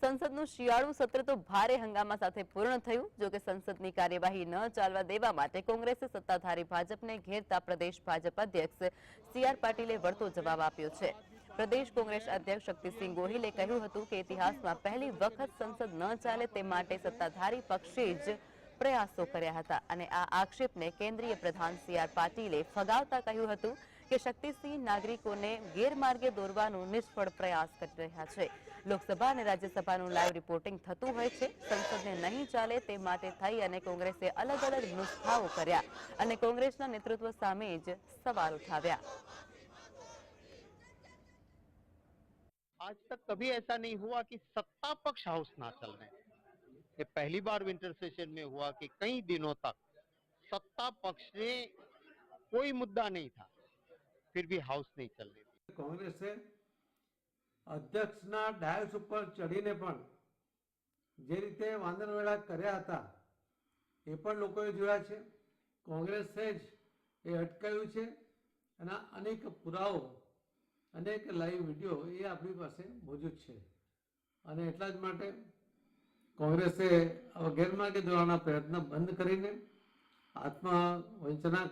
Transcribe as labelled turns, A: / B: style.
A: સંસદનું શિયાળુ સત્ર તો ભારે હંગામા સાથે પૂર્ણ થયું। જો કે સંસદની કાર્યવાહી ન ચાલવા દેવા માટે કોંગ્રેસે સત્તાધારી ભાજપને ઘેરતા પ્રદેશ ભાજપ અધ્યક્ષ સી.આર. પાટીલે વળતો જવાબ આપ્યો છે। પ્રદેશ કોંગ્રેસ અધ્યક્ષ શક્તિસિંહ ગોહિલે કહ્યું હતું કે ઇતિહાસમાં પહેલી વખત સંસદ ન ચાલે તે માટે સત્તાધારી પક્ષે જ પ્રયાસો કર્યા હતા અને આ આક્ષેપને કેન્દ્રીય પ્રધાન સી.આર. પાટીલે ફગાવતા કહ્યું હતું કે શક્તિસિંહ નાગરિકોને ગેરમાર્ગે દોરવાનો નિષ્ફળ પ્રયાસ કરી રહ્યા છે। લોકસભા અને રાજ્યસભાનું લાઈવ રિપોર્ટિંગ થતું હોય છે। સંસદને નહીં ચાલે તે માટે થઈ અને કોંગ્રેસે અલગ અલગ નુસ્ખાઓ કર્યા અને કોંગ્રેસના નેતૃત્વ સામે જ સવાલ ઉઠાવ્યા।
B: आज तक कभी ऐसा नहीं हुआ कि सत्ता पक्ष हाउस ना चलने। ये पहली बार विंटर सेशन में हुआ कि कई दिनों तक सत्ता पक्ष ने कोई मुद्दा नहीं था, फिर भी हाउस नहीं चलने दी।
C: કોંગ્રેસે અધ્યક્ષના ડાયસ ઉપર ચડીને પણ જે રીતે વાંદરવેળા કર્યા હતા એ પણ લોકોએ જોયા છે। કોંગ્રેસે જ એ અટકાવ્યું છે અને અનેક પુરાવો અનેક લાઈવ વિડીયો એ આપણી પાસે મોજૂદ છે અને એટલા જ માટે કોંગ્રેસે ગેરમાર્ગે દોરવાના પ્રયત્ન બંધ કરીને આત્મવંચના